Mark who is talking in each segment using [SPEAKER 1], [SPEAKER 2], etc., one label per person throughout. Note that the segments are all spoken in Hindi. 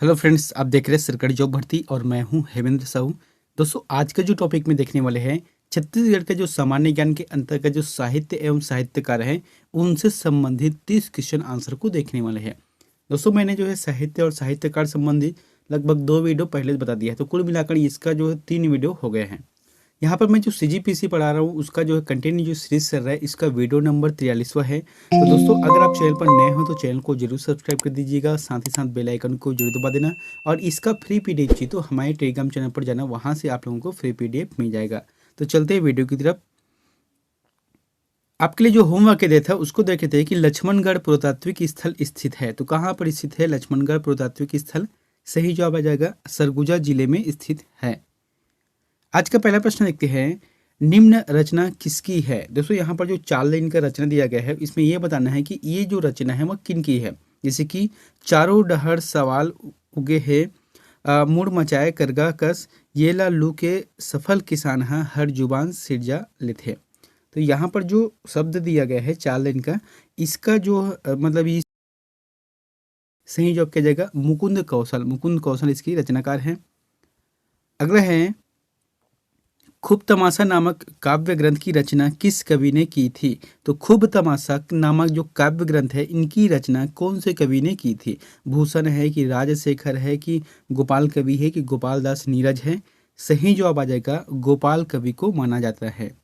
[SPEAKER 1] हेलो फ्रेंड्स, आप देख रहे हैं सरकारी जॉब भर्ती और मैं हूं हेमेंद्र साहू। दोस्तों, आज का जो टॉपिक में देखने वाले हैं छत्तीसगढ़ के जो सामान्य ज्ञान के अंतर्गत जो साहित्य एवं साहित्यकार हैं उनसे संबंधित 30 क्वेश्चन आंसर को देखने वाले हैं। दोस्तों, मैंने जो है साहित्य और साहित्यकार संबंधी लगभग 2 वीडियो पहले बता दिया है, तो कुल मिलाकर इसका जो है 3 वीडियो हो गए हैं। यहाँ पर मैं जो सीजीपीसी पढ़ा रहा हूँ उसका जो है कंटिन्यू जो सीरीज चल रहा है, इसका वीडियो नंबर 43वां है। तो दोस्तों, अगर आप चैनल पर नए हो तो चैनल को जरूर सब्सक्राइब कर दीजिएगा, साथ ही साथ बेल आइकन को जरूर दबा देना। और इसका फ्री पीडीएफ चाहिए तो हमारे टेलीग्राम चैनल पर जाना, वहाँ से आप लोगों को फ्री पीडीएफ मिल जाएगा। तो चलते हैं वीडियो की तरफ। आपके लिए जो होमवर्क दिया था उसको देखे थे कि लक्ष्मणगढ़ पुरातात्विक स्थल स्थित है, तो कहाँ पर स्थित है लक्ष्मणगढ़ पुरातात्विक स्थल? सही जवाब आ जाएगा सरगुजा जिले में स्थित है। आज का पहला प्रश्न देखते हैं, निम्न रचना किसकी है? दोस्तों, यहाँ पर जो 4 लाइन का रचना दिया गया है इसमें यह बताना है कि ये जो रचना है वह किन की है। जैसे कि चारों डहर सवाल उगे है, मुड़ मचाए करगा कस, ये ला लू के सफल किसान हा, हर जुबान सिरजा लेथे। तो यहाँ पर जो शब्द दिया गया है 4 लाइन का, इसका जो मतलब ये सही जवाब किया जाएगा मुकुंद कौशल। मुकुंद कौशल इसकी रचनाकार है। अगला है, खूब तमाशा नामक काव्य ग्रंथ की रचना किस कवि ने की थी? तो खूब तमाशा नामक जो काव्य ग्रंथ है इनकी रचना कौन से कवि ने की थी? भूषण है कि राजशेखर है कि गोपाल कवि है कि गोपाल दास नीरज है? सही जवाब आ जाएगा गोपाल कवि को माना जाता है।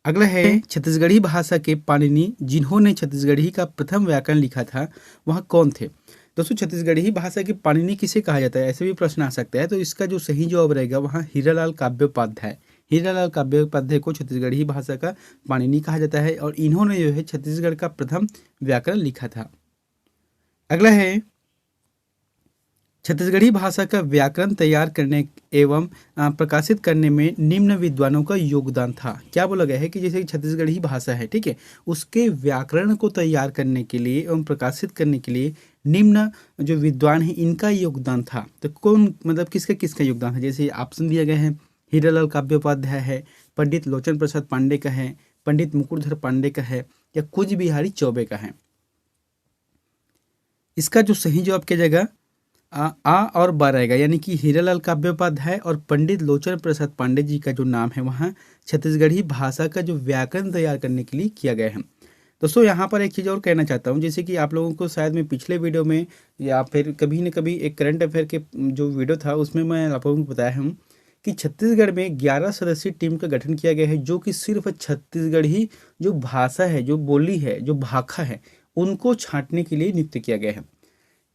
[SPEAKER 1] अगला है, छत्तीसगढ़ी भाषा के पाणिनि जिन्होंने छत्तीसगढ़ी का प्रथम व्याकरण लिखा था वह कौन थे? दोस्तों, छत्तीसगढ़ी भाषा के पाणिनि किसे कहा जाता है, ऐसे भी प्रश्न आ सकता है। तो इसका जो सही जवाब रहेगा वहाँ हीरालाल काव्योपाध्याय। हीरालाल काव्योपाध्याय को छत्तीसगढ़ी भाषा का पाणिनि कहा जाता है और इन्होंने जो है छत्तीसगढ़ का प्रथम व्याकरण लिखा था। अगला है, छत्तीसगढ़ी भाषा का व्याकरण तैयार करने एवं प्रकाशित करने में निम्न विद्वानों का योगदान था। क्या बोला गया है कि जैसे छत्तीसगढ़ी भाषा है, ठीक है, उसके व्याकरण को तैयार करने के लिए एवं प्रकाशित करने के लिए निम्न जो विद्वान है इनका योगदान था। तो कौन, मतलब किसका किसका योगदान है? जैसे ऑप्शन दिया गया है, हीरालाल काव्योपाध्याय है, पंडित लोचन प्रसाद पांडे का है, पंडित मुकुटधर पांडे का है, या कूच बिहारी चौबे का है? इसका जो सही जवाब किया जाएगा और बा रहेगा, यानी कि हीरालाल काव्योपाध्याय और पंडित लोचन प्रसाद पांडे जी का जो नाम है वहाँ छत्तीसगढ़ी भाषा का जो व्याकरण तैयार करने के लिए किया गया है। दोस्तों, यहाँ पर एक चीज़ और कहना चाहता हूँ, जैसे कि आप लोगों को शायद मैं पिछले वीडियो में या फिर कभी न कभी एक करंट अफेयर के जो वीडियो था उसमें मैं आप लोगों को बताया हूँ कि छत्तीसगढ़ में 11 सदस्यीय टीम का गठन किया गया है, जो कि सिर्फ छत्तीसगढ़ी जो भाषा है, जो बोली है, जो भाखा है, उनको छांटने के लिए नियुक्त किया गया है।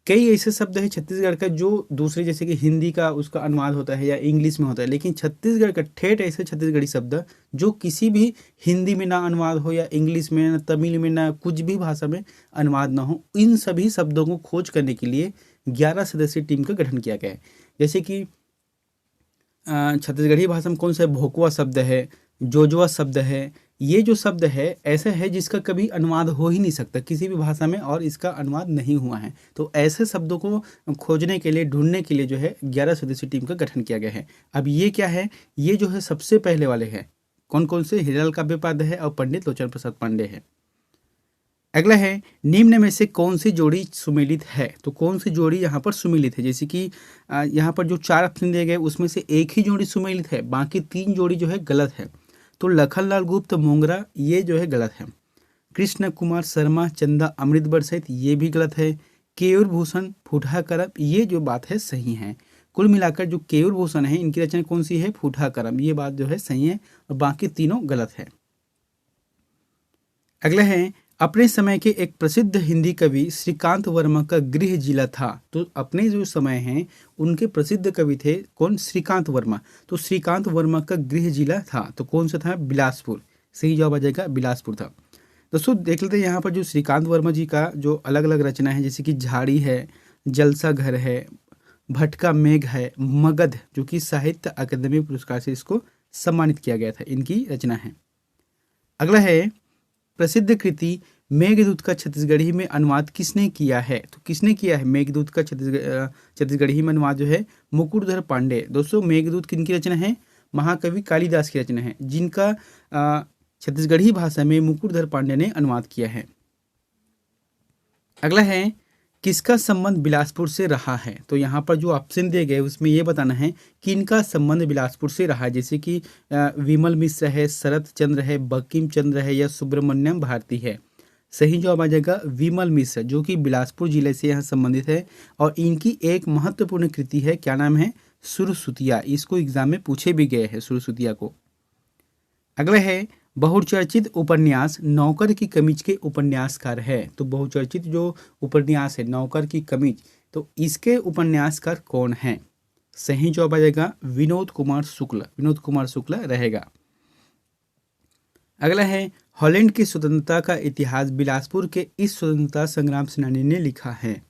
[SPEAKER 1] कई ऐसे शब्द है छत्तीसगढ़ का जो दूसरे, जैसे कि हिंदी का उसका अनुवाद होता है या इंग्लिश में होता है, लेकिन छत्तीसगढ़ का ठेठ ऐसे छत्तीसगढ़ी शब्द जो किसी भी हिंदी में ना अनुवाद हो या इंग्लिश में ना तमिल में ना कुछ भी भाषा में अनुवाद ना हो, इन सभी शब्दों को खोज करने के लिए 11 सदस्यीय टीम का गठन किया गया है। जैसे कि छत्तीसगढ़ी भाषा में कौन सा भोकवा शब्द है, जोजवा शब्द है, ये जो शब्द है ऐसा है जिसका कभी अनुवाद हो ही नहीं सकता किसी भी भाषा में, और इसका अनुवाद नहीं हुआ है। तो ऐसे शब्दों को खोजने के लिए, ढूंढने के लिए जो है 11 सदस्यीय टीम का गठन किया गया है। अब ये क्या है, ये जो है सबसे पहले वाले हैं। कौन कौन से? हीरालाल काव्योपाध्याय है और पंडित लोचन प्रसाद पांडे है। अगला है, निम्न में से कौन सी जोड़ी सुमेलित है? तो कौन सी जोड़ी यहाँ पर सुमेलित है? जैसे कि यहाँ पर जो 4 ऑप्शन दिए गए उसमें से एक ही जोड़ी सुमेलित है, बाकी 3 जोड़ी जो है गलत है। तो लखनलाल गुप्त मोंगरा ये जो है गलत है। कृष्ण कुमार शर्मा चंदा अमृत बरसैत ये भी गलत है। केयूर भूषण फूठा करम ये जो बात है सही है। कुल मिलाकर जो केयूर भूषण है इनकी रचना कौन सी है? फूठा करम, ये बात जो है सही है और बाकी तीनों गलत है। अगला है, अपने समय के एक प्रसिद्ध हिंदी कवि श्रीकांत वर्मा का गृह जिला था। तो अपने जो समय हैं उनके प्रसिद्ध कवि थे कौन? श्रीकांत वर्मा। तो श्रीकांत वर्मा का गृह जिला था, तो कौन सा था? बिलासपुर। सही जवाब आ जाएगा बिलासपुर था। दोस्तों, देख लेते हैं यहाँ पर जो श्रीकांत वर्मा जी का जो अलग अलग रचना है, जैसे कि झाड़ी है, जलसा घर है, भटका मेघ है, मगध, जो कि साहित्य अकादमी पुरस्कार से इसको सम्मानित किया गया था, इनकी रचना है। अगला है, प्रसिद्ध कृति मेघदूत का छत्तीसगढ़ी में अनुवाद किसने किया है? तो किसने किया है मेघदूत का छत्तीसगढ़ी में अनुवाद जो है? मुकुटधर पांडे। दोस्तों, मेघदूत किनकी रचना है? महाकवि कालिदास की रचना है, जिनका छत्तीसगढ़ी भाषा में मुकुटधर पांडे ने अनुवाद किया है। अगला है, किसका संबंध बिलासपुर से रहा है? तो यहाँ पर जो ऑप्शन दिए गए उसमें ये बताना है कि इनका संबंध बिलासपुर से रहा है, जैसे कि विमल मिश्र है, शरत चंद्र है, बंकिम चंद्र है या सुब्रमण्यम भारती है। सही जवाब आ जाएगा विमल मिश्र, जो कि बिलासपुर जिले से यहाँ संबंधित है और इनकी एक महत्वपूर्ण कृति है, क्या नाम है? सुरसुतिया। इसको एग्जाम में पूछे भी गए हैं सुरसुतिया को। अगला है बहुचर्चित उपन्यास नौकर की कमीज के उपन्यासकार है। तो बहुचर्चित जो उपन्यास है नौकर की कमीज, तो इसके उपन्यासकार कौन है? सही जवाब आ जाएगा विनोद कुमार शुक्ल। विनोद कुमार शुक्ल रहेगा। अगला है हॉलैंड की स्वतंत्रता का इतिहास बिलासपुर के इस स्वतंत्रता संग्राम सेनानी ने लिखा है।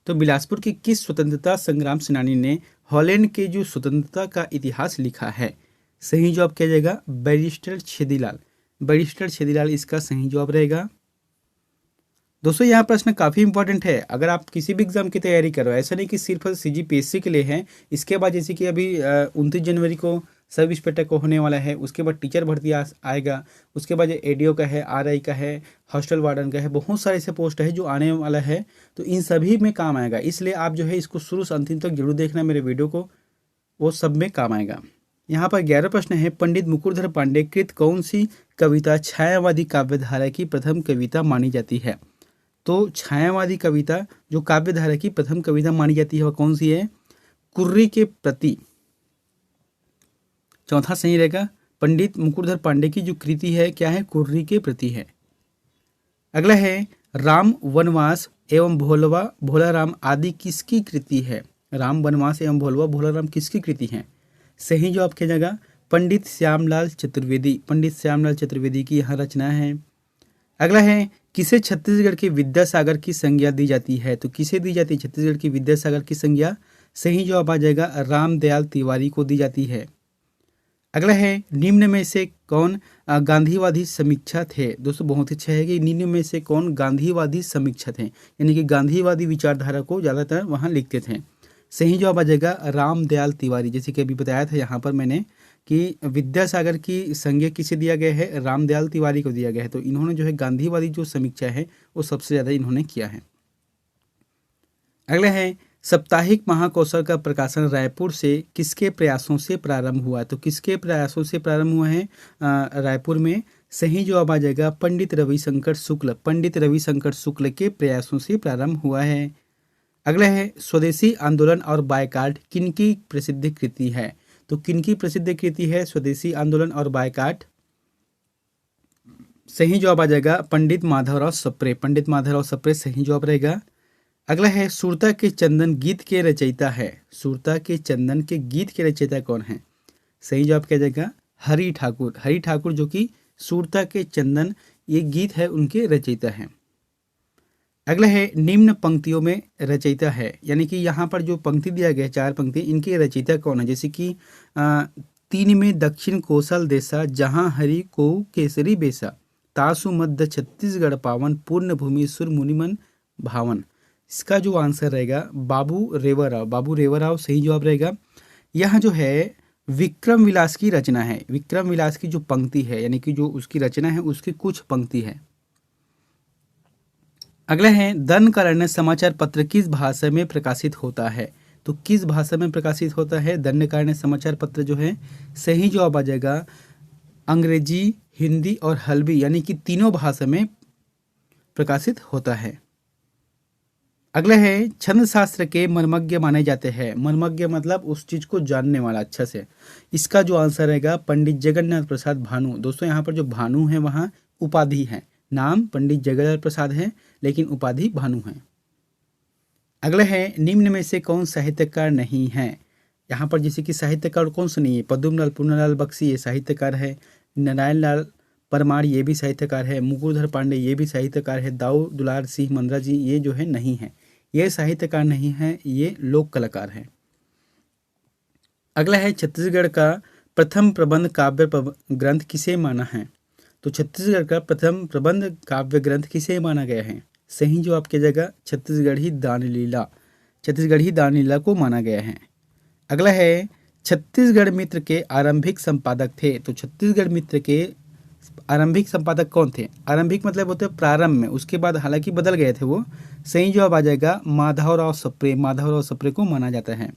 [SPEAKER 1] तो बिलासपुर के किस स्वतंत्रता संग्राम सेनानी ने हॉलैंड के जो स्वतंत्रता का इतिहास लिखा है? सही जवाब क्या जाएगा? बैरिस्टर छेदीलाल। बैरिस्टर छेदीलाल इसका सही जवाब रहेगा। दोस्तों यह प्रश्न काफ़ी इंपॉर्टेंट है। अगर आप किसी भी एग्जाम की तैयारी कर रहे हो, ऐसा नहीं कि सिर्फ CGPSC के लिए है। इसके बाद जैसे कि अभी 29 जनवरी को सब इंस्पेक्टर को होने वाला है, उसके बाद टीचर भर्ती आएगा, उसके बाद ADO का है, RI का है, हॉस्टल वार्डन का है, बहुत सारे ऐसे पोस्ट है जो आने वाला है। तो इन सभी में काम आएगा, इसलिए आप जो है इसको शुरू से अंतिम तक जरूर देखना मेरे वीडियो को, वो सब में काम आएगा। यहाँ पर 11 प्रश्न है। पंडित मुकुरधर पांडे कृत कौन सी कविता छायावादी काव्यधारा की प्रथम कविता मानी जाती है? तो छायावादी कविता जो काव्यधारा की प्रथम कविता मानी जाती है वह कौन सी है? कुर्री के प्रति। चौथा सही रहेगा। पंडित मुकुरधर पांडे की जो कृति है क्या है? कुर्री के प्रति है। अगला है राम वनवास एवं भोला राम आदि किसकी कृति है? राम वनवास एवं भोला राम किसकी कृति है? सही जवाब क्या जाएगा? पंडित श्यामलाल चतुर्वेदी। पंडित श्यामलाल चतुर्वेदी की यहाँ रचना है। अगला है किसे छत्तीसगढ़ के विद्यासागर की संज्ञा दी जाती है? तो किसे दी जाती है छत्तीसगढ़ की विद्यासागर की संज्ञा? सही जवाब आ जाएगा रामदयाल तिवारी को दी जाती है। अगला है निम्न में से कौन गांधीवादी समीक्षा थे? दोस्तों बहुत अच्छा है कि निम्न में से कौन गांधीवादी समीक्षा थे, यानी कि गांधीवादी विचारधारा को ज़्यादातर वहाँ लिखते थे। सही जवाब आ जाएगा रामदयाल तिवारी। जैसे कि अभी बताया था यहाँ पर मैंने कि विद्यासागर की संज्ञा किसे दिया गया है? रामदयाल तिवारी को दिया गया है। तो इन्होंने जो है गांधीवादी जो समीक्षा है वो सबसे ज़्यादा इन्होंने किया है। अगला है साप्ताहिक महाकौशल का प्रकाशन रायपुर से किसके प्रयासों से प्रारंभ हुआ? तो किसके प्रयासों से प्रारंभ हुआ है रायपुर में? सही जवाब आ जाएगा पंडित रविशंकर शुक्ल। पंडित रविशंकर शुक्ल के प्रयासों से प्रारंभ हुआ है। अगला है स्वदेशी आंदोलन और बायकाट किनकी प्रसिद्ध कृति है? तो किनकी प्रसिद्ध कृति है स्वदेशी आंदोलन और बायकाट? सही जवाब आ जाएगा पंडित माधवराव सप्रे। पंडित माधवराव सप्रे सही जवाब रहेगा। अगला है सुरता के चंदन गीत के रचयिता है। सुरता के चंदन के गीत के रचयिता कौन है? सही जवाब क्या जाएगा? हरि ठाकुर। हरि ठाकुर जो कि सुरता के चंदन ये गीत है उनके रचयिता हैं। अगला है निम्न पंक्तियों में रचयिता है, यानी कि यहाँ पर जो पंक्ति दिया गया है 4 पंक्ति, इनके रचयिता कौन है? जैसे कि 3 में दक्षिण कौशल देशा जहाँ हरि को केसरी बेसा तासु मध्य छत्तीसगढ़ पावन पूर्ण भूमि सुर मुनिमन भावन। इसका जो आंसर रहेगा बाबू रेवाराव। बाबू रेवाराव सही जवाब रहेगा। यह जो है विक्रम विलास की रचना है। विक्रम विलास की जो पंक्ति है यानी कि जो उसकी रचना है उसकी कुछ पंक्ति है। अगला है दंडकारण्य समाचार पत्र किस भाषा में प्रकाशित होता है? तो किस भाषा में प्रकाशित होता है दंडकारण्य समाचार पत्र जो है? सही जवाब आ जाएगा अंग्रेजी, हिंदी और हल्बी, यानी कि तीनों भाषा में प्रकाशित होता है। अगला है छंद शास्त्र के मर्मज्ञ माने जाते हैं। मर्मज्ञ मतलब उस चीज को जानने वाला अच्छा से। इसका जो आंसर रहेगा पंडित जगन्नाथ प्रसाद भानु। दोस्तों यहाँ पर जो भानु है वहाँ उपाधि है, नाम पंडित जगन्नाथ प्रसाद है लेकिन उपाधि भानु है। अगला है निम्न में से कौन साहित्यकार नहीं है? यहाँ पर जैसे कि साहित्यकार कौन सा नहीं है? पद्मलाल पूर्णलाल बख्शी ये साहित्यकार है, नारायण लाल परमार ये भी साहित्यकार है, मुकुरधर पांडे ये भी साहित्यकार है, दाऊ दुलार सिंह मंद्रा जी ये जो है नहीं है, ये साहित्यकार नहीं है, ये लोक कलाकार है। अगला है छत्तीसगढ़ का प्रथम प्रबंध काव्य ग्रंथ किसे माना है? तो छत्तीसगढ़ का प्रथम प्रबंध काव्य ग्रंथ किसे माना गया है? सही जवाब क्या जाएगा छत्तीसगढ़ी दानलीला। छत्तीसगढ़ी दानलीला को माना गया है। अगला है छत्तीसगढ़ मित्र के आरंभिक संपादक थे। तो छत्तीसगढ़ मित्र के आरंभिक संपादक कौन थे? आरंभिक मतलब होते हैं प्रारंभ में, उसके बाद हालांकि बदल गए थे वो। सही जवाब आ जाएगा माधवराव सप्रे। माधवराव सप्रे को माना जाता है।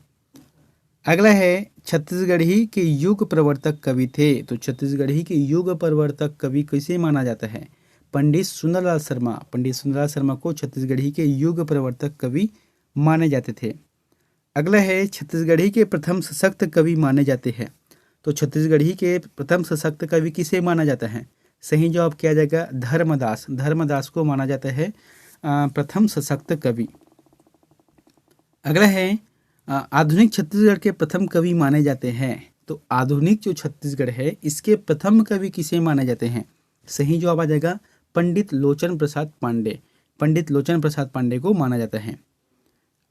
[SPEAKER 1] अगला है छत्तीसगढ़ी के युग प्रवर्तक कवि थे। तो छत्तीसगढ़ी के युग प्रवर्तक कवि किसे माना जाता है? पंडित सुंदरलाल शर्मा। पंडित सुंदरलाल शर्मा को छत्तीसगढ़ी के युग प्रवर्तक कवि माने जाते थे। अगला है छत्तीसगढ़ी के प्रथम सशक्त कवि माने जाते हैं। तो छत्तीसगढ़ी के प्रथम सशक्त कवि किसे माना जाता है? सही जवाब किया जाएगा धर्मदास। धर्मदास को माना जाता है प्रथम सशक्त कवि। अगला है आधुनिक छत्तीसगढ़ के प्रथम कवि माने जाते हैं। तो आधुनिक जो छत्तीसगढ़ है इसके प्रथम कवि किसे माने जाते हैं? सही जवाब आ जाएगा पंडित लोचन प्रसाद पांडे। पंडित लोचन प्रसाद पांडे को माना जाता है।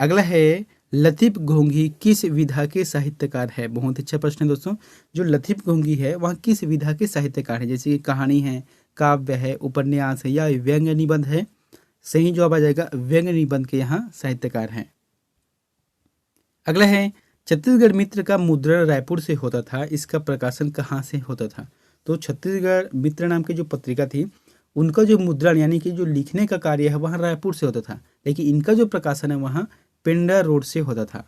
[SPEAKER 1] अगला है लतीफ घोंघी किस विधा के साहित्यकार है? बहुत अच्छा प्रश्न है दोस्तों। जो लतीफ घोंघी है वह किस विधा के साहित्यकार है? जैसे कि कहानी है, काव्य है, उपन्यास है या व्यंग्य निबंध है? सही जवाब आ जाएगा व्यंग्य निबंध के यहाँ साहित्यकार हैं। अगला है छत्तीसगढ़ मित्र का मुद्रण रायपुर से होता था, इसका प्रकाशन कहाँ से होता था? तो छत्तीसगढ़ मित्र नाम की जो पत्रिका थी उनका जो मुद्रण यानी कि जो लिखने का कार्य है वहाँ रायपुर से होता था, लेकिन इनका जो प्रकाशन है वहाँ पेंडा रोड से होता था।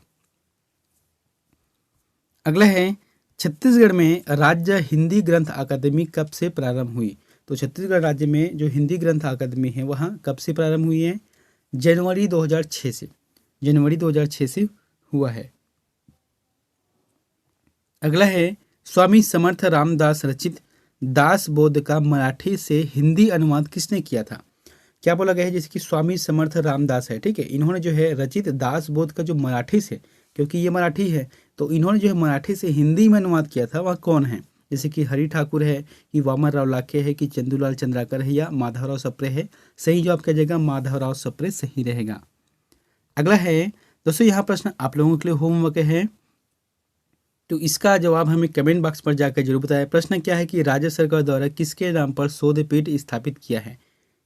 [SPEAKER 1] अगला है छत्तीसगढ़ में राज्य हिंदी ग्रंथ अकादमी कब से प्रारंभ हुई? तो छत्तीसगढ़ राज्य में जो हिंदी ग्रंथ अकादमी है वहाँ कब से प्रारंभ हुई है? जनवरी 2006 से। जनवरी 2006 से हुआ है। अगला है स्वामी समर्थ रामदास रचित दास बोध का मराठी से हिंदी अनुवाद किसने किया था? क्या बोला गया है? जैसे कि स्वामी समर्थ रामदास है, ठीक है, इन्होंने जो है रचित दास बोध का जो मराठी से, क्योंकि ये मराठी है तो इन्होंने जो है मराठी से हिंदी में अनुवाद किया था वह कौन है? जैसे कि हरि ठाकुर है, कि वामन राव लाखे है, कि चंदूलाल चंद्राकर है या माधवराव सप्रे है? सही जवाब क्या जाएगा माधवराव सप्रे सही रहेगा। अगला है दोस्तों, यहाँ प्रश्न आप लोगों के लिए होमवर्क है, तो इसका जवाब हमें कमेंट बॉक्स पर जाकर जरूर बताएं। प्रश्न क्या है कि राज्य सरकार द्वारा किसके नाम पर शोध पीठ स्थापित किया है?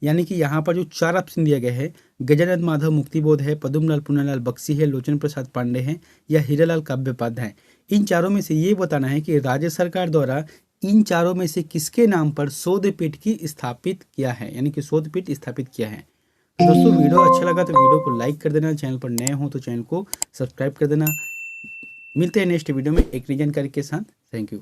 [SPEAKER 1] यानी कि यहाँ पर जो 4 ऑप्शन दिया गया है, गजानंद माधव मुक्तिबोध है, पद्मलाल पुन्नालाल बख्शी है, लोचन प्रसाद पांडे हैं या हीरालाल काव्यपाध्याय, इन चारों में से ये बताना है कि राज्य सरकार द्वारा इन चारों में से किसके नाम पर शोध पीठ की स्थापित किया है, यानी कि शोध पीठ स्थापित किया है। तो दोस्तों वीडियो अच्छा लगा तो वीडियो को लाइक कर देना, चैनल पर नए हो तो चैनल को सब्सक्राइब कर देना। मिलते हैं नेक्स्ट वीडियो में एक नई जानकारी के साथ। Thank you.